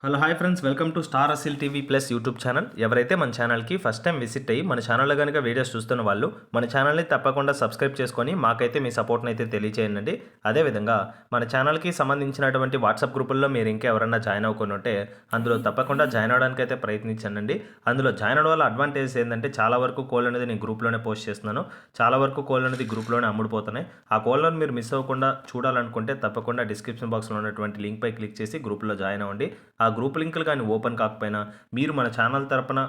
Hello hi friends, welcome to star Aseel TV plus YouTube channel. ఎవరైతే మన ఛానల్కి first time visit అయ్యి మన ఛానల్లో కనుక వీడియోస్ చూస్తున్న వాళ్ళు మన ఛానల్ని తప్పకుండా సబ్స్క్రైబ్ చేసుకొని మాకైతే మీ సపోర్ట్ని అయితే తెలియచేయండి. అదేవిధంగా మన ఛానల్కి సంబంధించినటువంటి వాట్సాప్ గ్రూపుల్లో మీరు ఇంకా ఎవరైనా జాయిన్ అవ్వకుండా ఉంటే అందులో తప్పకుండా జాయిన్ అవ్వడానికి అయితే ప్రయత్నించండి. అందులో జాయిన్ అవ్వడం వల్ల అడ్వాంటేజ్ ఏంటంటే చాలా వరకు కోళ్ళు అనేది నేను గ్రూప్లోనే పోస్ట్ చేస్తున్నాను. చాలా వరకు కోళ్ళు అనేది గ్రూప్లోనే అమ్ముడుపోతున్నాయి. ఆ కోళ్ళను మీరు మిస్ అవ్వకుండా చూడాలనుకుంటే తప్పకుండా డిస్క్రిప్షన్ బాక్స్లో ఉన్నటువంటి లింక్పై క్లిక్ చేసి గ్రూప్లో జాయిన్ అవ్వండి. ఆ గ్రూప్ లింకులు కానీ ఓపెన్ కాకపోయినా మీరు మన ఛానల్ తరపున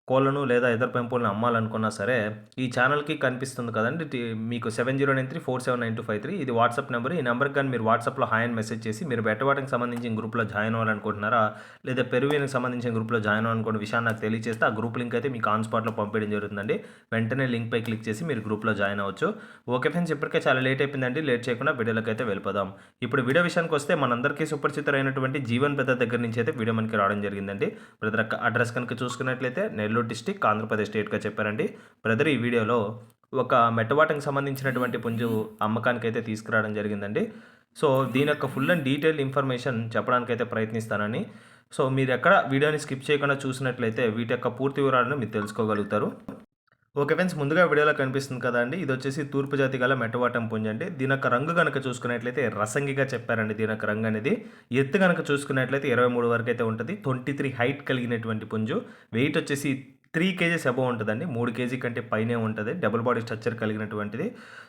కోళ్ళను లేదా ఇతర పెంపులను అమ్మాలనుకున్నా సరే ఈ ఛానల్కి కనిపిస్తుంది కదండి, మీకు 7093479253 ఇది వాట్సాప్ నెంబర్. ఈ నెంబర్కి కానీ మీరు వాట్సాప్లో హాయ్ అని మెసేజ్ చేసి మీరు బెట్టవాటికి సంబంధించిన గ్రూప్లో జాయిన్ అవ్వాలనుకుంటున్నారా లేదా పెరువినికి సంబంధించిన గ్రూప్లో జాయిన్ అవ్వాలనుకున్న విషయాన్ని నాకు తెలియజేస్తే ఆ గ్రూప్ లింక్ అయితే మీకు ఆన్ స్పాట్లో పంపించడం జరుగుతుందండి. వెంటనే లింక్పై క్లిక్ చేసి మీరు గ్రూప్లో జాయిన్ అవ్వచ్చు. ఓకే ఫ్రెండ్స్, ఇప్పటికే చాలా లేట్ అయిపోయిందండి. లేట్ చేయకుండా వీడియోలోకి అయితే వెళ్ళిపోదాం. ఇప్పుడు వీడియో విషయానికి వస్తే మనందరికీ సుపరిచితమైనటువంటి జీవన్ పెద్ద దగ్గర నుంచి అయితే వీడియో మనకి రావడం జరిగిందండి. బ్రదర్ అడ్రస్ కనుక చూసుకున్నట్లయితే నెల్లూరు డిస్టిక్, ఆంధ్రప్రదేశ్ స్టేట్గా చెప్పారండి. బ్రదర్ ఈ వీడియోలో ఒక మెట్టవాటకి సంబంధించినటువంటి పుంజు అమ్మకానికి అయితే తీసుకురావడం జరిగిందండి. సో దీని యొక్క ఫుల్ అండ్ డీటెయిల్ ఇన్ఫర్మేషన్ చెప్పడానికైతే ప్రయత్నిస్తానని. సో మీరు ఎక్కడ వీడియోని స్కిప్ చేయకుండా చూసినట్లయితే వీటి యొక్క పూర్తి వివరాలను మీరు తెలుసుకోగలుగుతారు. ఓకే ఫ్రెండ్స్, ముందుగా వీడియోలో కనిపిస్తుంది కదా అండి, ఇది వచ్చేసి తూర్పు జాతి గల మెట్టవాటం పుంజు అండి. దీని యొక్క రంగు కనుక చూసుకున్నట్లయితే రసంగిగా చెప్పారండి. దీని యొక్క రంగు అనేది ఎత్తు కనుక చూసుకున్నట్లయితే 23 వరకు అయితే ఉంటుంది. 23 హైట్ కలిగినటువంటి పుంజు. వెయిట్ వచ్చేసి 3 కేజీస్ అబవ్ ఉంటుందండి. 3 కేజీ కంటే పైనే ఉంటుంది. డబుల్ బాడీ స్ట్రక్చర్ కలిగినటువంటిది.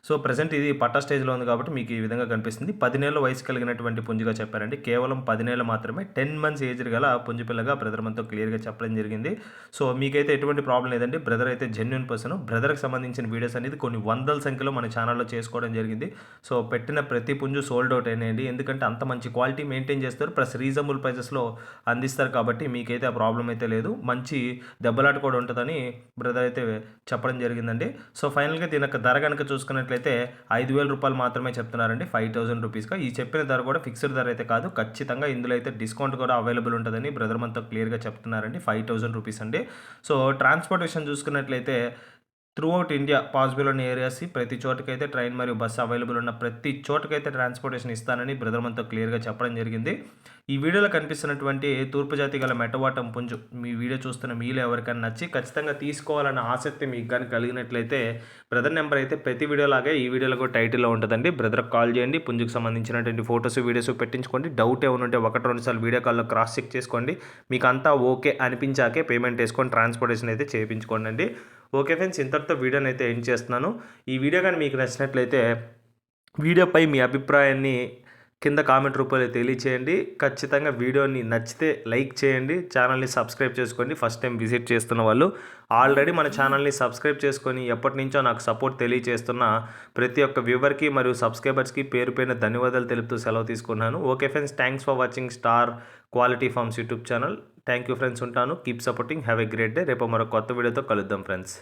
సో ప్రజెంట్ ఇది పట్టా స్టేజ్లో ఉంది కాబట్టి మీకు ఈ విధంగా కనిపిస్తుంది. 10 నెలల వయసు కలిగినటువంటి పుంజుగా చెప్పారండి. కేవలం 10 నెలలు మాత్రమే, 10 మంత్స్ ఏజ్ గల పుంజు పిల్లగా బ్రదర్ మనతో క్లియర్గా చెప్పడం జరిగింది. సో మీకైతే ఎటువంటి ప్రాబ్లం లేదండి. బ్రదర్ అయితే జెన్యున్ పర్సన్. బ్రదర్కి సంబంధించిన వీడియోస్ అనేది కొన్ని వందల సంఖ్యలో మన ఛానల్లో చేసుకోవడం జరిగింది. సో పెట్టిన ప్రతి పుంజు సోల్డ్ అవుట్ అయినాయండి. ఎందుకంటే అంత మంచి క్వాలిటీ మెయింటైన్ చేస్తారు, ప్లస్ రీజనబుల్ ప్రైజెస్లో అందిస్తారు కాబట్టి మీకైతే ఆ ప్రాబ్లం అయితే లేదు. మంచి దెబ్బలాట కూడా ఉంటుందని బ్రదర్ అయితే చెప్పడం జరిగిందండి. సో ఫైనల్గా దీని యొక్క ధర కనుక చూసుకున్నట్లయితే 5,000 రూపాయలు మాత్రమే చెప్తున్నారండి, 5,000 రూపీస్గా. ఈ చెప్పిన ధర కూడా ఫిక్స్డ్ ధర అయితే కాదు, ఖచ్చితంగా ఇందులో అయితే డిస్కౌంట్ కూడా అవైలబుల్ ఉంటుందని బ్రదర్ మనతో క్లియర్గా చెప్తున్నారండి. 5,000 రూపీస్ అండి. సో ట్రాన్స్పోర్టేషన్ చూసుకున్నట్లయితే త్రూఅవుట్ ఇండియా పాసిబుల్ ఉన్న ఏరియాస్ ప్రతి చోటకైతే ట్రైన్ మరియు బస్సు అవైలబుల్ ఉన్న ప్రతి చోటకైతే ట్రాన్స్పోర్టేషన్ ఇస్తానని బ్రదర్ మనతో క్లియర్గా చెప్పడం జరిగింది. ఈ వీడియోలో కనిపిస్తున్నటువంటి తూర్పు జాతి గల మెట్టవాటం పుంజు మీ వీడియో చూస్తున్న మీలో ఎవరికైనా నచ్చి ఖచ్చితంగా తీసుకోవాలన్న ఆసక్తి మీకు కానీ కలిగినట్లయితే బ్రదర్ నెంబర్ అయితే ప్రతి వీడియోలాగే ఈ వీడియోలో కూడా టైటిల్లో ఉంటుందండి. బ్రదర్కి కాల్ చేయండి, పుంజుకు సంబంధించినటువంటి ఫొటోస్ వీడియోస్ పెట్టించుకోండి. డౌట్ ఏమైనా ఉంటే 1-2 సార్లు వీడియో కాల్లో క్రాస్ చెక్ చేసుకోండి. మీకు అంతా ఓకే అనిపించాకే పేమెంట్ వేసుకొని ట్రాన్స్పోర్టేషన్ అయితే చేయించుకోండి. ఓకే ఫ్రెండ్స్, ఇంతటితో వీడియోని అయితే ఎండ్ చేస్తున్నాను. ఈ వీడియో కానీ మీకు నచ్చినట్లయితే వీడియోపై మీ అభిప్రాయాన్ని కింద కామెంట్ రూపంలో తెలియచేయండి. ఖచ్చితంగా వీడియోని నచ్చితే లైక్ చేయండి. ఛానల్ని సబ్స్క్రైబ్ చేసుకోండి. ఫస్ట్ టైం విజిట్ చేస్తున్న వాళ్ళు ఆల్రెడీ మన ఛానల్ని సబ్స్క్రైబ్ చేసుకొని ఎప్పటి నుంచో నాకు సపోర్ట్ తెలియచేస్తున్న ప్రతి ఒక్క వ్యూవర్కి మరియు సబ్స్క్రైబర్స్కి పేరు పైన ధన్యవాదాలు తెలుపుతూ సెలవు తీసుకున్నాను. Okay friends, thanks for watching star quality farms YouTube channel. Thank you friends, ఉంటాను. Keep supporting. Have a great day. రేపు మరో కొత్త వీడియోతో కలుద్దాం ఫ్రెండ్స్.